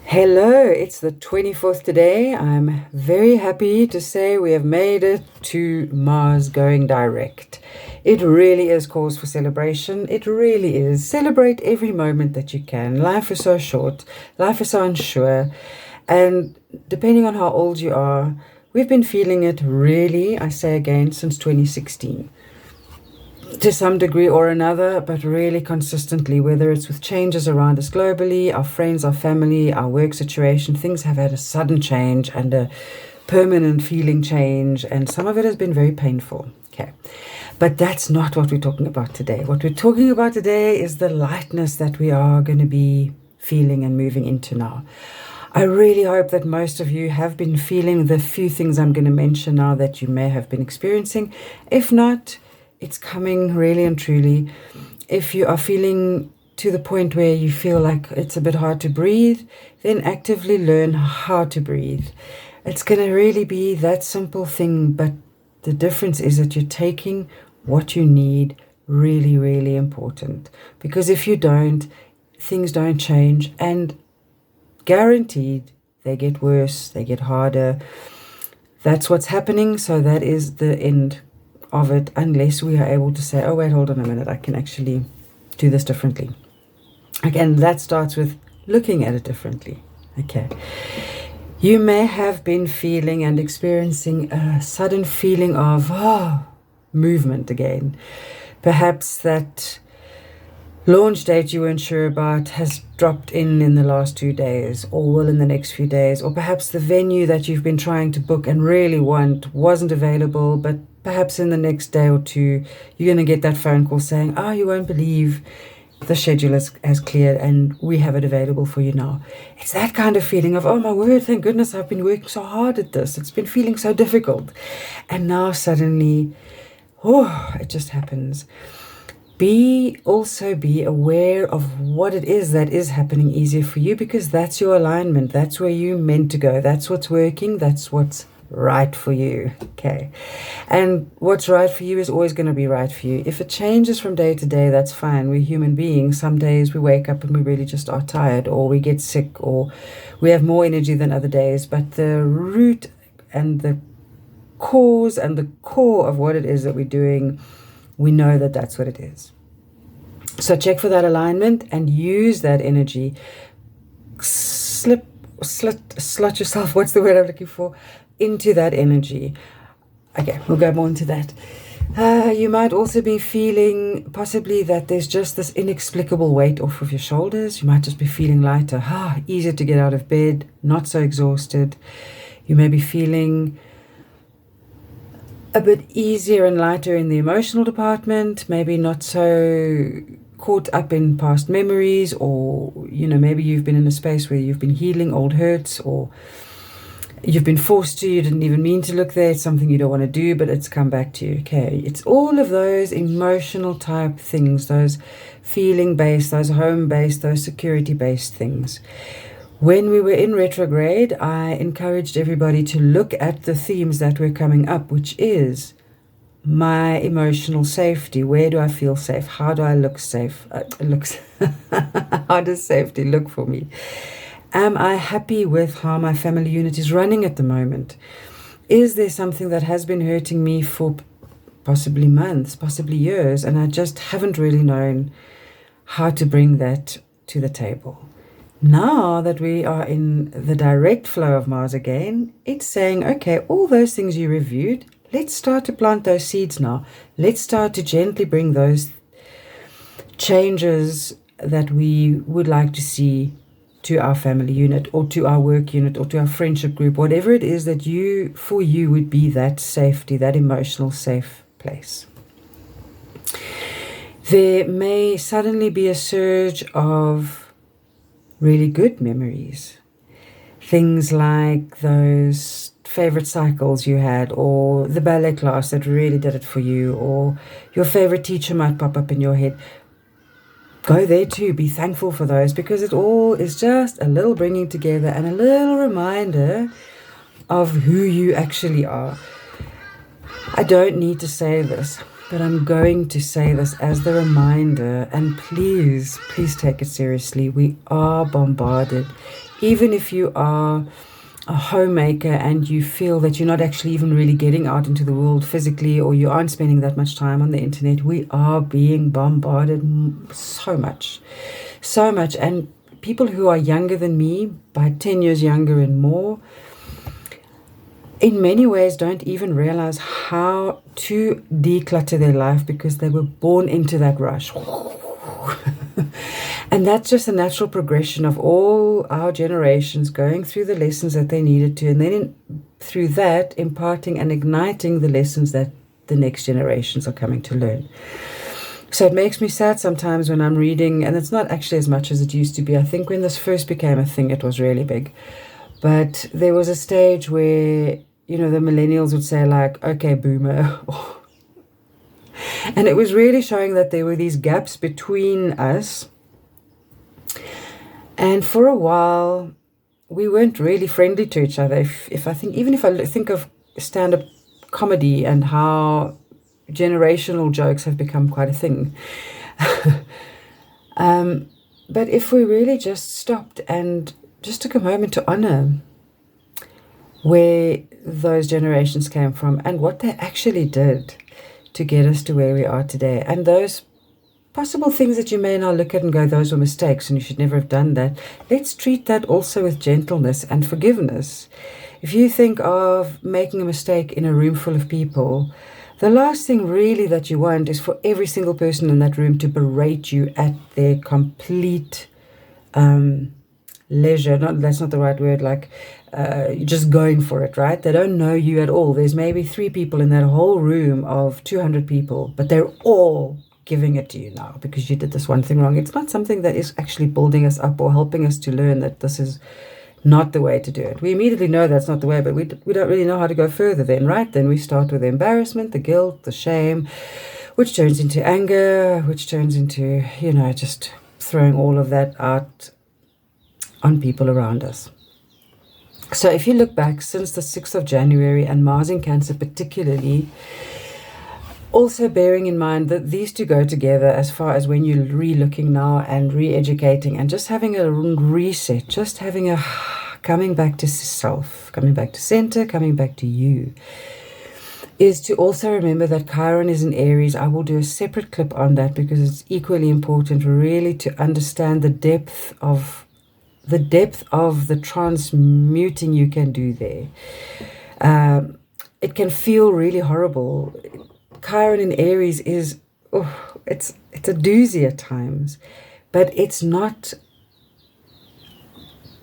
Hello, it's the 24th today. I'm very happy to say we have made it to Mars going direct. It really is cause for celebration. It really is. Celebrate every moment that you can. Life is so short, life is so unsure, and depending on how old you are, we've been feeling it really, I say again, since 2016 to some degree or another, but really consistently, whether it's with changes around us globally, our friends, our family, our work situation, things have had a sudden change and a permanent feeling change, and some of it has been very painful. Okay. But that's not what we're talking about today. What we're talking about today is the lightness that we are going to be feeling and moving into now. I really hope that most of you have been feeling the few things I'm going to mention now that you may have been experiencing. If not, it's coming really and truly. If you are feeling to the point where you feel like it's a bit hard to breathe, then actively learn how to breathe. It's going to really be that simple thing, but the difference is that you're taking what you need really, really important. Because if you don't, things don't change, and guaranteed they get worse, they get harder. That's what's happening, so that is the end of it, unless we are able to say, oh wait, hold on a minute, I can actually do this differently. Again, that starts with looking at it differently. Okay. You may have been feeling and experiencing a sudden feeling of movement again. Perhaps that launch date you weren't sure about has dropped in the last 2 days, or will in the next few days, or perhaps the venue that you've been trying to book and really want wasn't available, but perhaps in the next day or two you're going to get that phone call saying, you won't believe the schedule has cleared and we have it available for you now. It's that kind of feeling of, oh my word, thank goodness I've been working so hard at this. It's been feeling so difficult. And now suddenly, it just happens. Be aware of what it is that is happening easier for you, because that's your alignment. That's where you're meant to go. That's what's working. That's what's right for you. Okay. And what's right for you is always going to be right for you. If it changes from day to day, that's fine. We're human beings. Some days we wake up and we really just are tired, or we get sick, or we have more energy than other days. But the root and the cause and the core of what it is that we're doing, we know that that's what it is. So check for that alignment and use that energy. Slot yourself, what's the word I'm looking for, into that energy. Okay, we'll go more into that. You might also be feeling possibly that there's just this inexplicable weight off of your shoulders. You might just be feeling lighter, easier to get out of bed, not so exhausted. You may be feeling a bit easier and lighter in the emotional department, maybe not so caught up in past memories, or maybe you've been in a space where you've been healing old hurts, or you've been forced to, you didn't even mean to look there, it's something you don't want to do, but it's come back to you. Okay, it's all of those emotional type things, those feeling based, those home based, those security based things. When we were in retrograde, I encouraged everybody to look at the themes that were coming up, which is my emotional safety. Where do I feel safe? How do I look safe? How does safety look for me? Am I happy with how my family unit is running at the moment? Is there something that has been hurting me for possibly months, possibly years, and I just haven't really known how to bring that to the table? Now that we are in the direct flow of Mars again, it's saying, okay, all those things you reviewed, let's start to plant those seeds now. Let's start to gently bring those changes that we would like to see to our family unit, or to our work unit, or to our friendship group, whatever it is that for you would be that safety, that emotional safe place. There may suddenly be a surge of really good memories. Things like those favorite cycles you had, or the ballet class that really did it for you, or your favorite teacher might pop up in your head. Go there too. Be thankful for those, because it all is just a little bringing together and a little reminder of who you actually are. I don't need to say this. But I'm going to say this as the reminder, and please, please take it seriously. We are bombarded. Even if you are a homemaker and you feel that you're not actually even really getting out into the world physically, or you aren't spending that much time on the internet, we are being bombarded so much. So much. And people who are younger than me, by 10 years younger and more, in many ways don't even realize how to declutter their life because they were born into that rush. And that's just a natural progression of all our generations going through the lessons that they needed to, and then through that imparting and igniting the lessons that the next generations are coming to learn. So it makes me sad sometimes when I'm reading, and it's not actually as much as it used to be. I think when this first became a thing, it was really big. But there was a stage where, the millennials would say like, okay, boomer. And it was really showing that there were these gaps between us. And for a while, we weren't really friendly to each other. If I think of stand-up comedy and how generational jokes have become quite a thing. But if we really just stopped and just took a moment to honor where those generations came from and what they actually did to get us to where we are today, and those possible things that you may now look at and go, those were mistakes and you should never have done that. Let's treat that also with gentleness and forgiveness. If you think of making a mistake in a room full of people, the last thing really that you want is for every single person in that room to berate you at their complete leisure. That's not the right word, like you're just going for it, right? They don't know you at all. There's maybe 3 people in that whole room of 200 people, but they're all giving it to you now because you did this one thing wrong. It's not something that is actually building us up or helping us to learn that this is not the way to do it. We immediately know that's not the way, but we don't really know how to go further then, right? Then we start with the embarrassment, the guilt, the shame, which turns into anger, which turns into, just throwing all of that out on people around us. So if you look back since the 6th of January and Mars in Cancer particularly, also bearing in mind that these two go together as far as when you're re-looking now and re-educating and just having a reset, just having a coming back to self, coming back to center, coming back to you, is to also remember that Chiron is in Aries. I will do a separate clip on that because it's equally important really to understand the depth of the transmuting you can do there. It can feel really horrible. Chiron in Aries is, it's a doozy at times, but it's not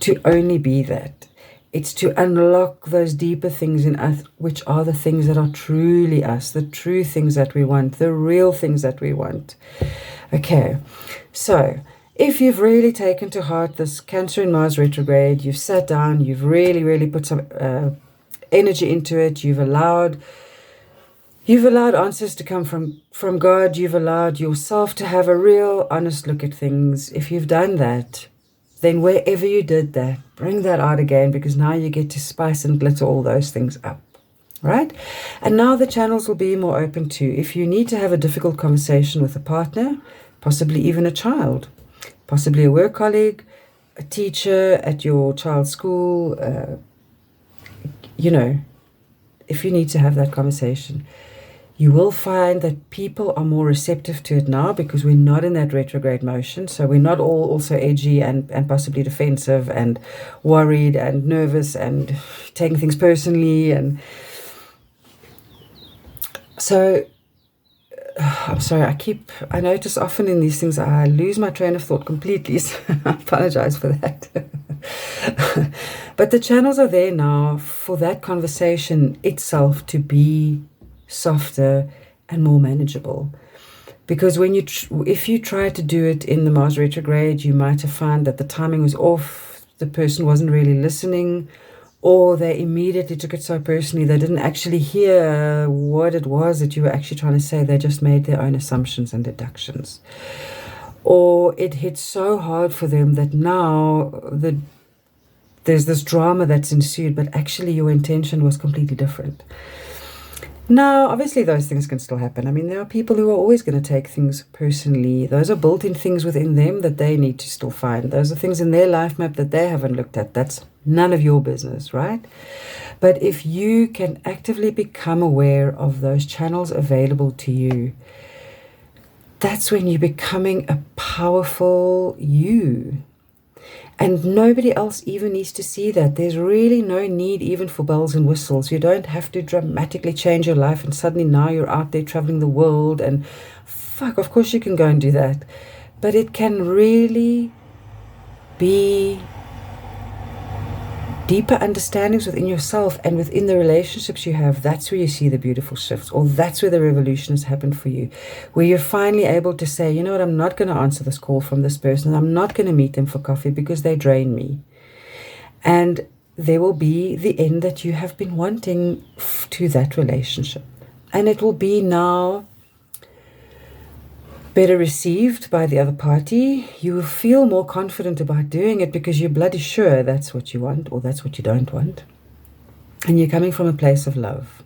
to only be that. It's to unlock those deeper things in us, which are the things that are truly us, the true things that we want, the real things that we want. Okay, so if you've really taken to heart this Cancer in Mars retrograde, you've sat down, you've really, really put some energy into it, you've allowed answers to come from God, you've allowed yourself to have a real honest look at things. If you've done that, then wherever you did that, bring that out again, because now you get to spice and glitter all those things up, right? And now the channels will be more open to, if you need to have a difficult conversation with a partner, possibly even a child, possibly a work colleague, a teacher at your child's school, if you need to have that conversation, you will find that people are more receptive to it now because we're not in that retrograde motion. So we're not all also edgy and possibly defensive and worried and nervous and taking things personally. And so I'm sorry, I notice often in these things I lose my train of thought completely, so I apologize for that. But the channels are there now for that conversation itself to be softer and more manageable. Because if you try to do it in the Mars retrograde, you might have found that the timing was off, the person wasn't really listening, or they immediately took it so personally they didn't actually hear what it was that you were actually trying to say. They just made their own assumptions and deductions. Or it hit so hard for them that now there's this drama that's ensued, but actually your intention was completely different. Now, obviously, those things can still happen. I mean, there are people who are always going to take things personally. Those are built-in things within them that they need to still find. Those are things in their life map that they haven't looked at. That's none of your business, right? But if you can actively become aware of those channels available to you, that's when you're becoming a powerful you. And nobody else even needs to see that. There's really no need even for bells and whistles. You don't have to dramatically change your life and suddenly now you're out there traveling the world and of course you can go and do that. But it can really be deeper understandings within yourself and within the relationships you have. That's where you see the beautiful shifts, or that's where the revolution has happened for you, where you're finally able to say, you know what, I'm not going to answer this call from this person. I'm not going to meet them for coffee because they drain me. And there will be the end that you have been wanting to that relationship. And it will be now better received by the other party. You will feel more confident about doing it because you're bloody sure that's what you want or that's what you don't want. And you're coming from a place of love.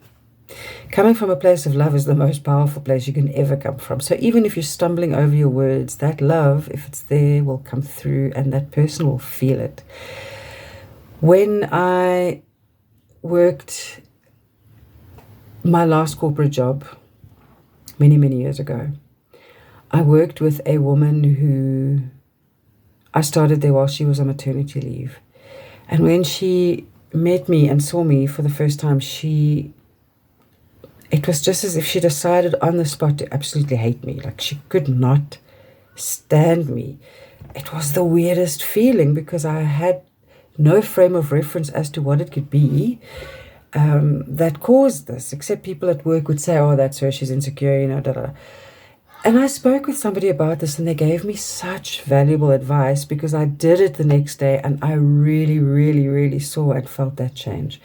Coming from a place of love is the most powerful place you can ever come from. So even if you're stumbling over your words, that love, if it's there, will come through and that person will feel it. When I worked my last corporate job many, many years ago, I worked with a woman who I started there while she was on maternity leave. And when she met me and saw me for the first time, it was just as if she decided on the spot to absolutely hate me. Like she could not stand me. It was the weirdest feeling because I had no frame of reference as to what it could be that caused this, except people at work would say, oh, that's her, she's insecure, da, da. And I spoke with somebody about this and they gave me such valuable advice because I did it the next day and I really, really, really saw and felt that change.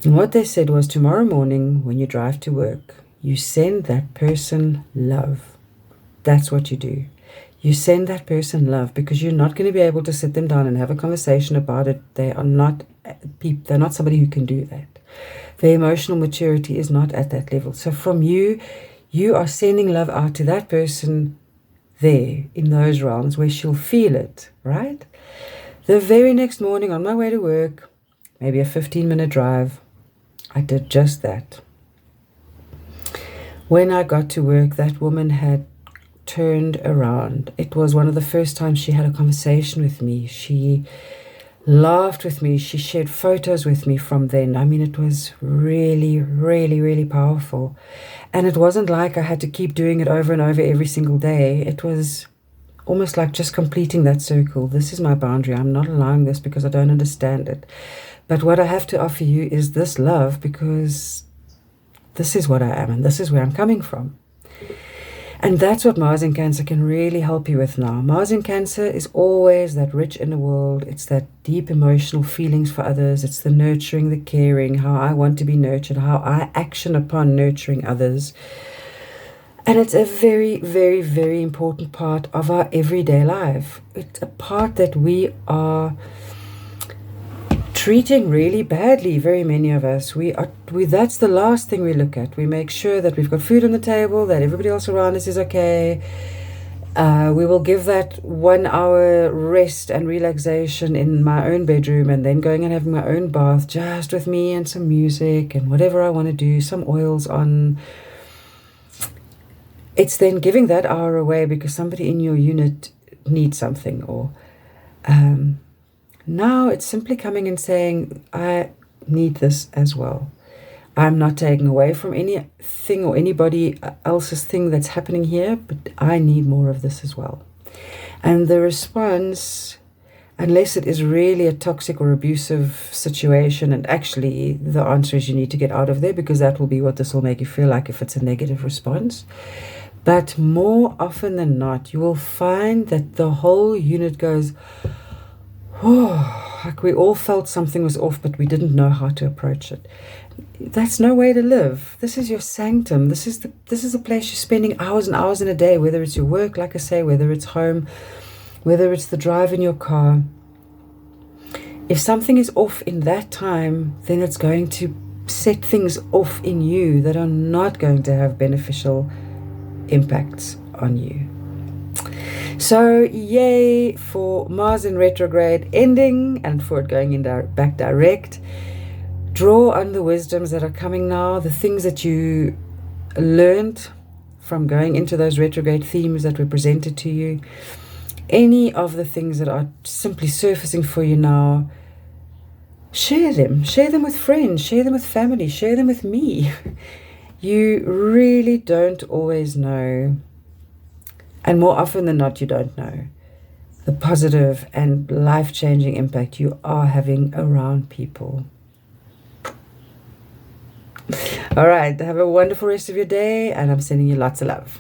And what they said was, tomorrow morning when you drive to work, you send that person love. That's what you do. You send that person love because you're not going to be able to sit them down and have a conversation about it. They're not somebody who can do that. Their emotional maturity is not at that level. So from you are sending love out to that person there in those realms where she'll feel it, right? The very next morning on my way to work, maybe a 15-minute drive, I did just that. When I got to work, that woman had turned around. It was one of the first times she had a conversation with me. She laughed with me. She shared photos with me from then. I mean, it was really, really, really powerful. And it wasn't like I had to keep doing it over and over every single day. It was almost like just completing that circle. This is my boundary. I'm not allowing this because I don't understand it. But what I have to offer you is this love because this is what I am and this is where I'm coming from. And that's what Mars in Cancer can really help you with now. Mars in Cancer is always that rich inner world. It's that deep emotional feelings for others. It's the nurturing, the caring, how I want to be nurtured, how I action upon nurturing others. And it's a very, very, very important part of our everyday life. It's a part that we are treating really badly, very many of us. That's the last thing we look at. We make sure that we've got food on the table, that everybody else around us is okay. We will give that 1 hour rest and relaxation in my own bedroom and then going and having my own bath just with me and some music and whatever I want to do, some oils on. It's then giving that hour away because somebody in your unit needs something or now it's simply coming and saying, I need this as well. I'm not taking away from anything or anybody else's thing that's happening here, but I need more of this as well. And the response, unless it is really a toxic or abusive situation, and actually the answer is you need to get out of there because that will be what this will make you feel like if it's a negative response. But more often than not, you will find that the whole unit goes, oh, like we all felt something was off, but we didn't know how to approach it. That's no way to live. This is your sanctum. This is the place you're spending hours and hours in a day, whether it's your work, like I say, whether it's home, whether it's the drive in your car. If something is off in that time, then it's going to set things off in you that are not going to have beneficial impacts on you. So yay for Mars in retrograde ending and for it going in back direct. Draw on the wisdoms that are coming now, the things that you learned from going into those retrograde themes that were presented to you. Any of the things that are simply surfacing for you now, share them with friends, share them with family, share them with me. You really don't always know, and more often than not you don't know, the positive and life-changing impact you are having around people. All right, have a wonderful rest of your day, and I'm sending you lots of love.